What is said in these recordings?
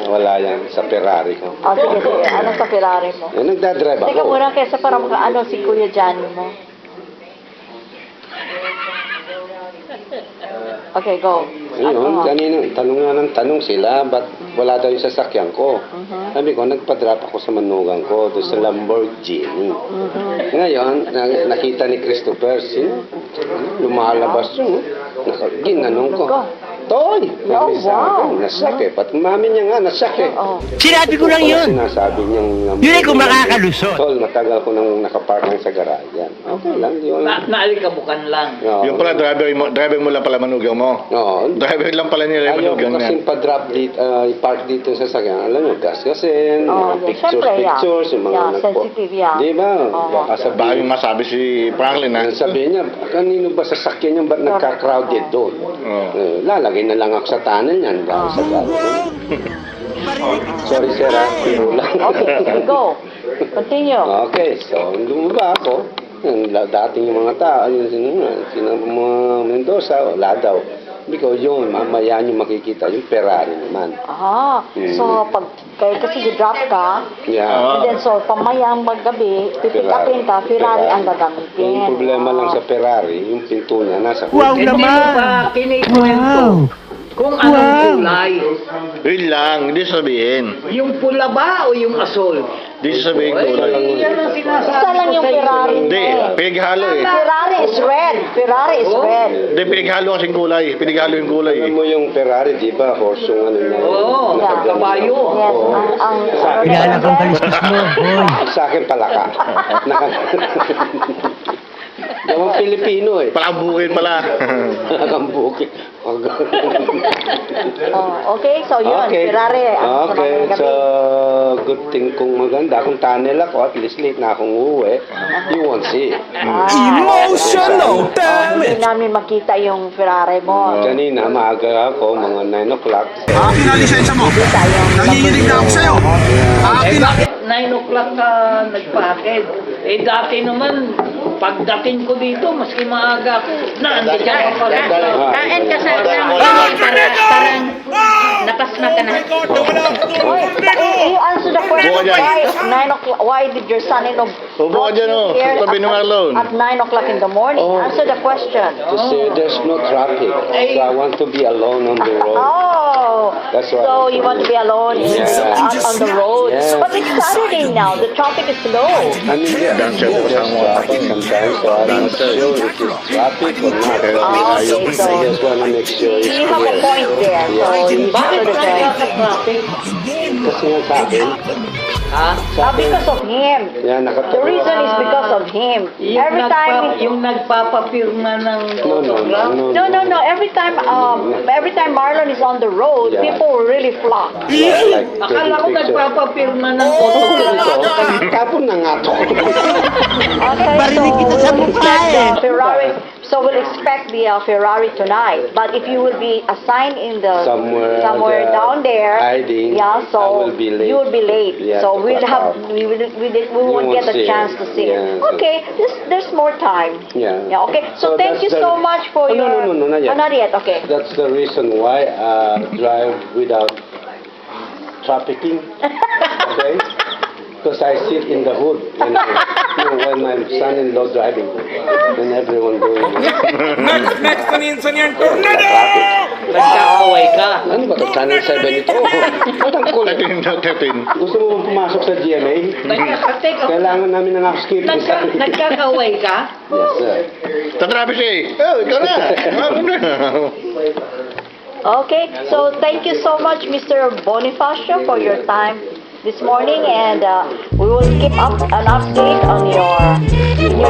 Wala yan sa Ferrari ko. Oh, sige, sige. Ano sa Ferrari mo? Eh, nagdadrive ako. Teka muna, kesa para ano si Kuya Johnny mo. Okay, go. Ayun, kanina, tanong nga ng tanong sila, ba't wala daw yung sasakyan ko? Sabi ko, nagpa-drop ako sa manugang ko, doon sa Lamborghini. Ngayon, nakita ni Christopher, lumalabas yung, ginanong ko. Toy! Sabi sa akin, nasyak eh. Pati mami niya nga, nasyak eh. Sinabi ko lang yun. Sinasabi niyang... Yun ay kung makakalusot. Tol, matagal ko nang nakapark lang sa garayan. Okay lang, yun. Naalikabukan lang. Oo. Yung pala, driver mo lang pala manugang mo. Oo. Driver lang pala nila yung Ayaw ko manugang na. kasing pa-drop dito, i-park dito sa sasakyan. Alam nyo, gas-gasin, Oh, mga yeah. Siyempre, yeah. pictures, yung mga Yeah, sensitive, yeah. Di ba? Baka Baka sabihin, yung masabi si Franklin ha. sabihin niya, kanino ba sasakyan yung ba't nagka-crowded doon? Lalagay na lang ako sa tunnel niyan dahil sa gano'n. Sorry sir ha, piro lang. Okay, go. Continue. Okay, so lumaba ako. Yung dating yung mga tao, yung mga Mendoza, wala daw. Hindi ko yun, mamaya nyo makikita yung Ferrari naman. So pag kayo kasi drop ka, Yeah. and then so pamayang maggabi, pipick upin ka, Ferrari ang Yung gagamitin. problema lang sa Ferrari, yung pinto niya nasa Wow Hindi mo naman! pa kinikwento kung anong kulay. Yun lang, hindi sabihin. Yung pula ba o yung asol? Hindi sabihin ko lang. Yan ang sinasabi Isa lang ko yung sa iyo. Ferrari. Hindi, pinaghalo eh. Ferrari is red. Ferrari is red. Hindi, pinaghalo kasing kulay. Pinaghalo yung kulay Alam eh. mo yung Ferrari, di ba? Horse yung ano niya. Oo, Nakagano. kabayo. Yes, Oo. ang Kilala kang kalistas mo, boy. Sa akin palaka. Gawang Pilipino eh. Palabukin pala. Nakakambukin. okay, so yun, Ferrari. ang Okay, gabi. so good thing kung maganda. Kung tunnel ako, at least late na akong uuwi, you won't see. Emotional Hindi namin makita yung Ferrari mo. Kanina, maaga ako, mga 9 o'clock. Akin na lisensya mo. Kita yung Nanginginig na ako sa'yo. Akin na. Bakit 9 o'clock ka nagpakid? Eh dati naman, pagdating ko dito, maski maaga ako, nandiyan ka pa rin. Kain ka sa parang napasma ka na. You answer the question. Buka dyan. Why 9 o'clock? Why did your son-in-law Buka dyan, oh. here Tabi ng Marlon. at 9 o'clock in the morning? Answer the question. Kasi there's no traffic. So I want to be alone on the road. Oh, That's why. so you want to be alone on the road. Yeah. But it's Saturday now. The traffic is low. I mean, yeah, there's traffic sometimes, so I'm not sure if it's traffic or not. Okay, so I just want to make sure it's you have a clear. point there. So you Bakit should have nagkaka-traffic? Kasi nga sa akin, Ha? because of him. yeah, The nakatawa. reason is because of him. Every time Yung nagpapapirma ng autograph? No. Every time Marlon is on the road, Yeah. people really flock. Yeah, like Akala ko taking pictures. nagpapapirma ng autograph. Tapon na nga to. Okay, Barinig kita sa mukha eh. Ferrari. So we'll expect the Ferrari tonight. But if you will be assigned in the Somewhere down there, hiding, yeah. So I will be late. you will be late. Yeah, so to we'll cut have out. we won't won't get a see chance it. to see it. Yeah, so- Okay, there's more time. Yeah. Yeah. Okay. So thank that's you so much for Oh, your. No, not yet. Oh, not yet. Okay. That's the reason why I drive without trafficking. Okay? Because I sit in the hood when my son-in-law driving and everyone going. Next paninsan yan, tornado! Nagkakaway ka. Ano ba ito? Channel 7 ito? Tangkol. 13. Gusto mo pumasok sa GMA? Kailangan namin ng upskill. Nagkakaway ka? Yes, sir. Tatrapis eh. Oh, ikaw na. Okay, so thank you so much, Mr. Bonifacio, for your time this morning, and we will keep up an update on your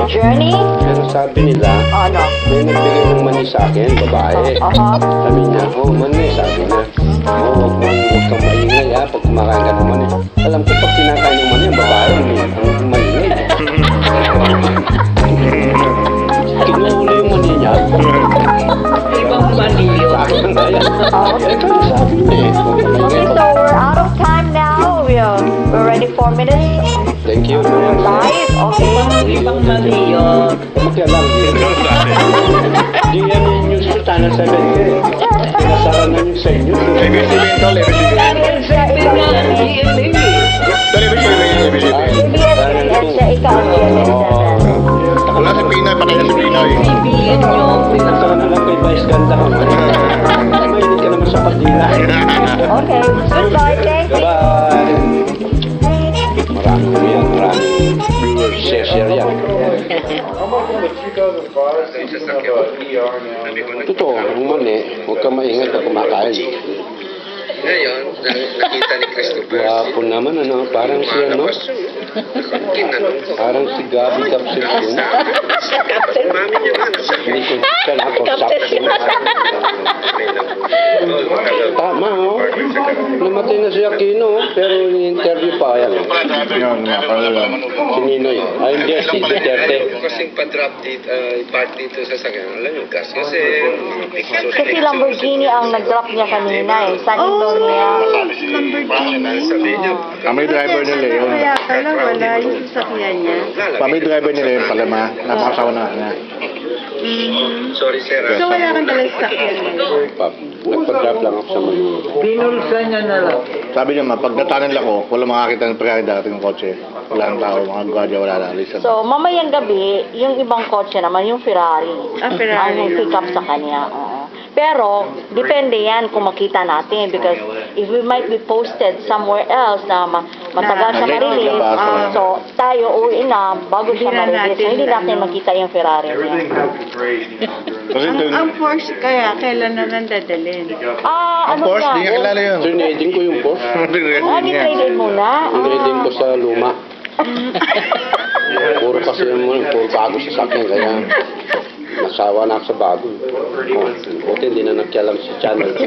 journey. Pero sabi nila, Ano? may nagbigay ng mani sa akin, babae. Sabi niya, mani, sabi niya. Huwag kang maingay pag kumakain ka ng mani. Alam ko pag kinakain ng mani, ang babae, ang maingay. Kinuhuli yung mani niya. Ibang baniyo. Sabi ng kaya. Sabi niya eh. Okay, so we're out of time now. We're ready 4 minutes Thank you. live. Okay. Ibang baniyo. Makialam. GMA News Channel 7 kayo. Nasara na yung sa inyo. ABS-CBN tol, ABS-CBN. Tol, ABS-CBN. ABS-CBN at siya ikaw ang GMA7. Wala si Pinoy, patay na si Pinoy. CBN nyo, Nasara na lang kay Vice Ganda. Mahilig ka naman sa pagdila. Okay, goodbye, thank you. Bye! Maraming yan, maraming viewers, share yan. Totoo, yung mali, huwag ka maingay na kumakain. Ngayon, nakita ni Christopher. Wapo naman, ano, parang si ano? Parang si Gabi Capsule. Hindi ko siya na, Capsule. Tama, oh. Namatay na si Aquino, pero in-interview pa yan. Yun, nakakala. Si Ninoy. Ay, hindi, si Duterte. Kasing pa-drop dito, part dito sa sakyan, alam yung gas. Kasi, Kasi Lamborghini ang nag-drop niya kanina eh. Sa indoor niya. sabihin niyo, Kami driver nila yun. Kaya pala wala yung sasakyan niya. Kami driver nila yun pala ma. Napakasawa na niya. sorry sir, So wala kang dala yung sasakyan niya. Nagpa-drop lang ako sa Manila. binulsan niya na lang. Sabi niya ma, pag natanan ako, wala makakita ng pagkakita dating kotse. Wala ng tao, mga gwardiya, wala na. Listen. So, mamayang gabi, yung ibang kotse naman, yung Ferrari. Ah, Ferrari. Ang pick up sa kanya. Oo. Pero, depende yan kung makita natin because if we might be posted somewhere else na matagal siya Late ma-release, labas. so tayo uwi na bago siya Hindi na ma-release. So, natin, hindi natin ano. makita yung Ferrari niya. Kasi dun, Ang Porsche kaya, kailan naman dadalhin? ang Ano Porsche, nga? di niya kilala yun. Trinading ko yung Porsche. Traded muna. Trinading ko sa luma. Puro kasi yung puro bago sa sakyan, kaya nasawa na ako sa bago. Oh, buti hindi na nagkialam si Channel 2.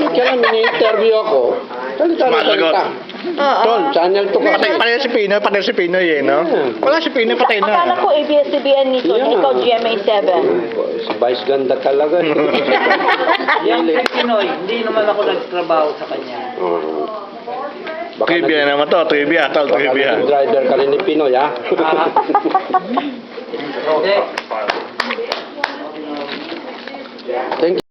Kaya mini-interview ako. Salita na salita. Tol, Channel 2 kasi. Patay si Pinoy eh, no? Wala si Pinoy, patay Akala na. ko ABS-CBN nito, Yeah. ikaw GMA7. Si Vice Ganda talaga. Yan si Pinoy, hindi naman ako nagtrabaho sa kanya. Oh. Baka Trivia naman to, trivia, tol, baka trivia. naging driver ka rin ni Pinoy, ha? Hindi. Thank you.